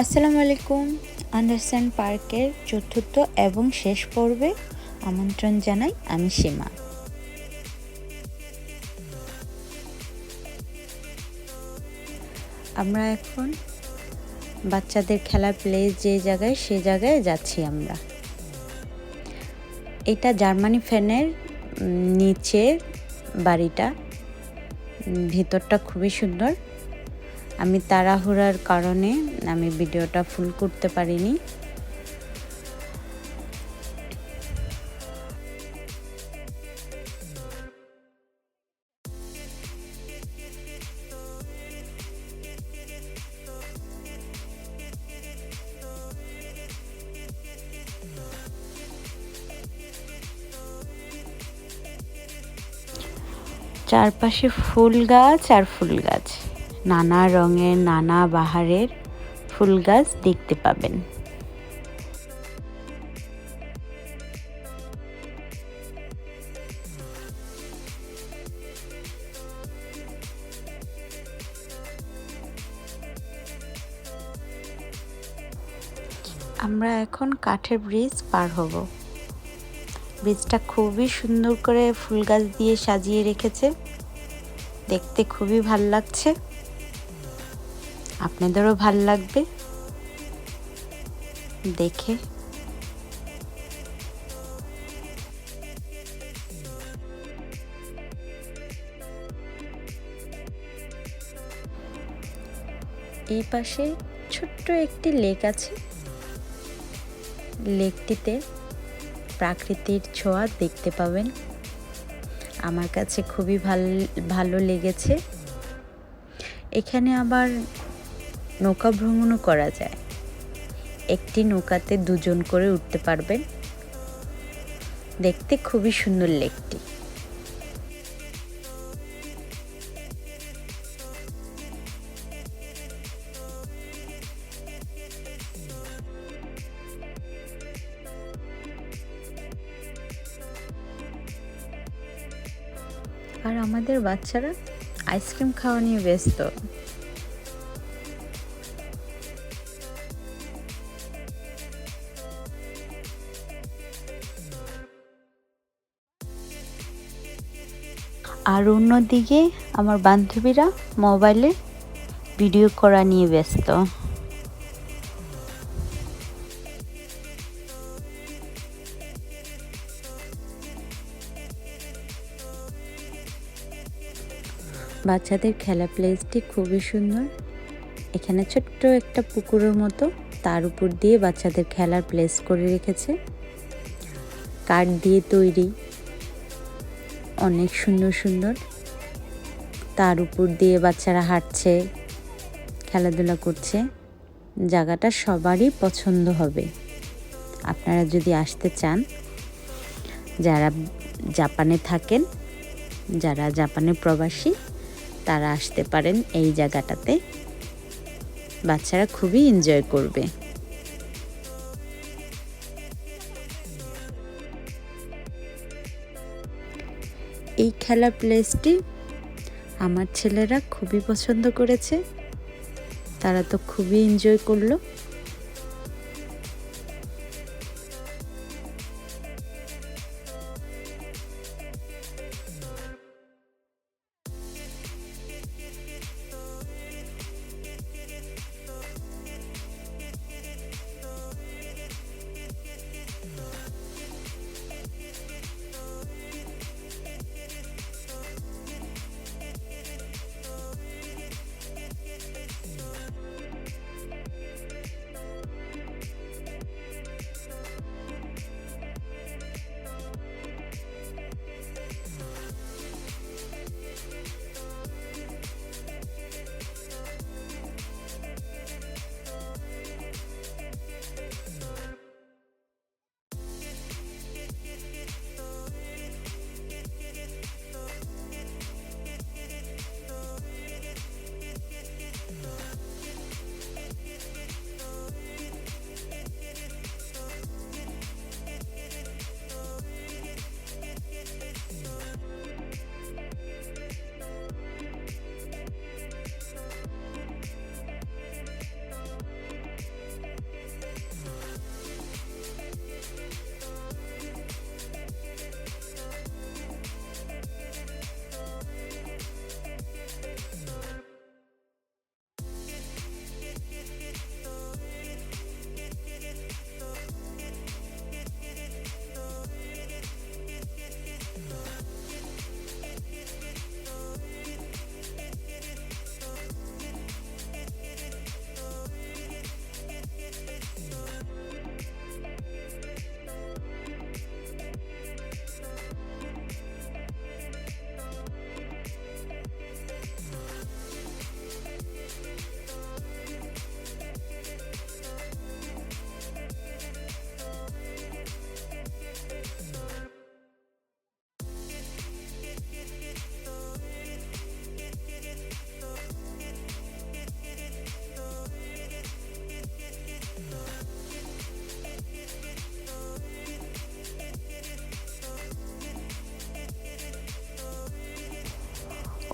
আসসালামু আলাইকুম। আন্ডারস্ট্যান্ড পার্কের চতুর্থ এবং শেষ পর্বে আমন্ত্রণ জানাই আমি সীমা। আমরা এখন বাচ্চাদের খেলার প্লে যে জায়গায় সে জায়গায় যাচ্ছি আমরা। এটা জার্মানি ফ্যানের নিচের বাড়িটা, ভিতরটা খুবই সুন্দর। আমি তাড়াহুড়ার কারণে আমি ভিডিওটা ফুল করতে পারিনি। চারপাশে ফুল গাছ আর ফুল গাছ, নানা রঙের নানা বাহারের ফুল গাছ দেখতে পাবেন। আমরা এখন কাঠের ব্রিজ পার হব। ব্রিজটা খুবই সুন্দর করে ফুল গাছ দিয়ে সাজিয়ে রেখেছে, দেখতে খুবই ভাল লাগছে। আপনাদেরও ভাল লাগবে দেখে। এই পাশে ছোট্ট একটি লেক আছে। লেকটিতে প্রাকৃতিক ছোঁয়া দেখতে পাবেন। আমার কাছে খুবই ভালো লেগেছে। এখানে আবার নৌকা ভ্রমণও করা যায়। একটি নৌকাতে দুজন করে উঠতে পারবেন। দেখতে খুবই সুন্দর লেকটি। আর আমাদের বাচ্চারা আইসক্রিম খাওয়া নিয়ে ব্যস্ত। আর অন্যদিকে আমার বান্ধবীরা মোবাইলে ভিডিও করা নিয়ে ব্যস্ত। বাচ্চাদের খেলা প্লেসটি খুবই সুন্দর। এখানে ছোট্ট একটা পুকুরের মতো, তার উপর দিয়ে বাচ্চাদের খেলার প্লেস করে রেখেছে। কাঠ দিয়ে তৈরি, অনেক সুন্দর সুন্দর। তার উপর দিয়ে বাচ্চারা হাঁটছে, খেলাধুলা করছে। জায়গাটা সবারই পছন্দ হবে। আপনারা যদি আসতে চান, যারা জাপানে থাকেন, যারা জাপানের প্রবাসী, তারা আসতে পারেন এই জায়গাটাতে। বাচ্চারা খুবই এনজয় করবে। এই খেলার প্লেসটি আমার ছেলেরা খুবই পছন্দ করেছে। তারা তো খুবই এনজয় করলো।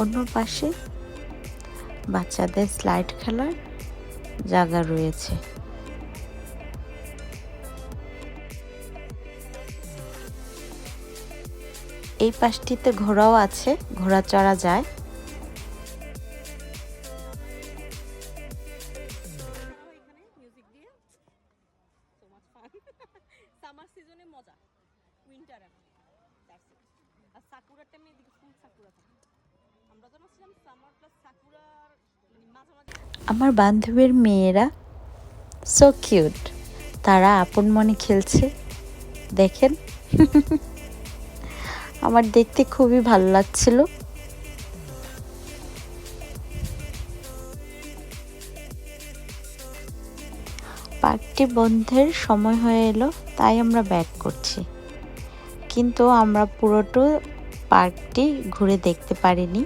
অন্য পাশে বাচ্চাদের স্লাইড খেলার জায়গা রয়েছে। এই পাশটিতে ঘোড়াও আছে, ঘোড়া চড়া যায়। আমার বান্ধবীর মেয়েরা সো কিউট, তারা আপন মনে খেলছে দেখেন। আমার দেখতে খুবই ভালো লাগছিল। পার্কটি বন্ধের সময় হয়ে এলো, তাই আমরা ব্যাক করছি। কিন্তু আমরা পুরোটা পার্কটি ঘুরে দেখতে পারিনি,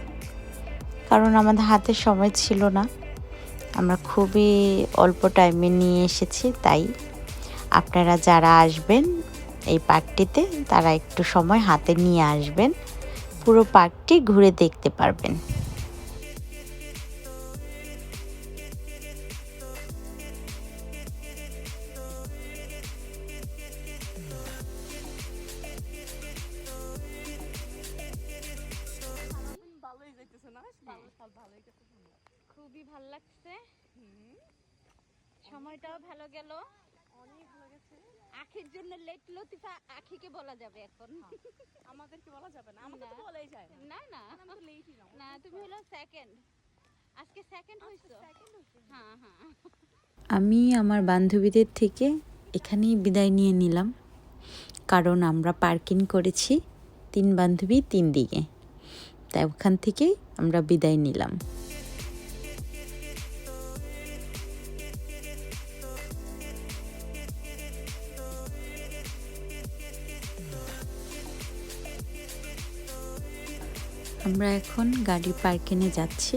কারণ আমাদের হাতে সময় ছিল না। আমরা খুবই অল্প টাইমে নিয়ে এসেছি, তাই আপনারা যারা আসবেন এই পার্কটিতে তারা একটু সময় হাতে নিয়ে আসবেন, পুরো পার্কটি ঘুরে দেখতে পারবেন। খুবই ভালো লাগছে, সময়টাও ভালো গেল, অনেক ভালো গেছে। আখির জন্য লেট লতিফা আখিকে বলা যাবে এখন, আমাদেরকে বলা যাবে না, আমাদের তো বলাই যায় না। না আমি তো লেটই না, না তুমি হলো সেকেন্ড, আজকে সেকেন্ড হইছো। হ্যাঁ হ্যাঁ। আমি আমার বান্ধবীদের থেকে এখানেই বিদায় নিয়ে নিলাম, কারণ আমরা পার্কিং করেছি 3 বান্ধবী 3 দিকে, তাই ওখান থেকেই আমরা বিদায় নিলাম। আমরা এখন গাড়ি পার্কিংয়ে যাচ্ছি।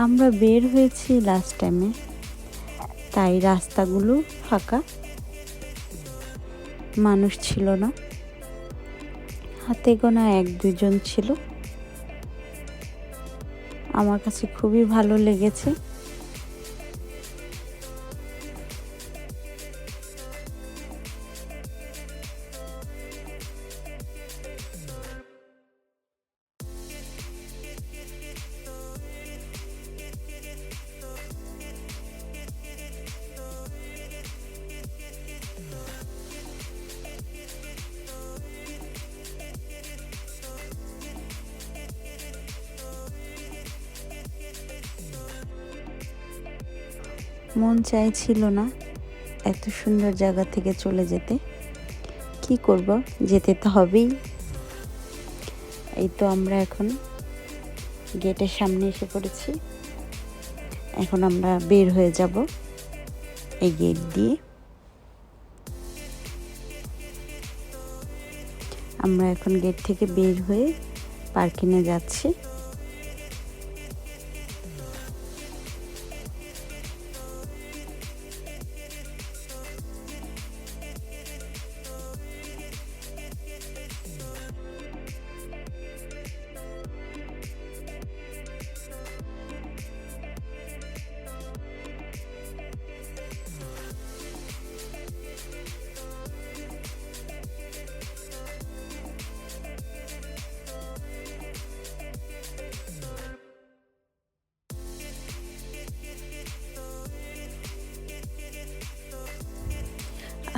আমরা বের হয়েছি লাস্ট টাইমে, তাই রাস্তাগুলো ফাঁকা, মানুষ ছিল না, হাতে গোনা 1-2 জন ছিল। আমার কাছে খুবই ভালো লেগেছে। মন চাইছিল না এত সুন্দর জায়গা থেকে চলে যেতে, কি করব, যেতে তো হবেই। এই তো আমরা এখন গেটের সামনে এসে পড়েছি, এখন আমরা বের হয়ে যাব এই গেট দিয়ে। আমরা এখন গেট থেকে বের হয়ে পার্কিংয়ে যাচ্ছি।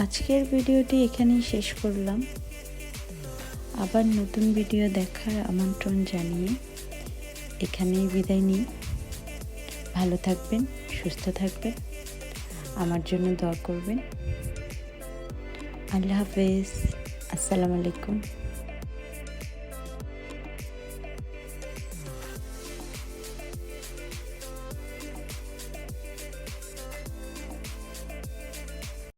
আজকের ভিডিওটি এখানেই শেষ করলাম। আবার নতুন ভিডিও দেখার আমন্ত্রণ জানিয়ে এখানেই বিদায় নিই। ভালো থাকবেন, সুস্থ থাকবেন, আমার জন্য দোয়া করবেন। আল্লাহ হাফেজ, আসসালামু আলাইকুম।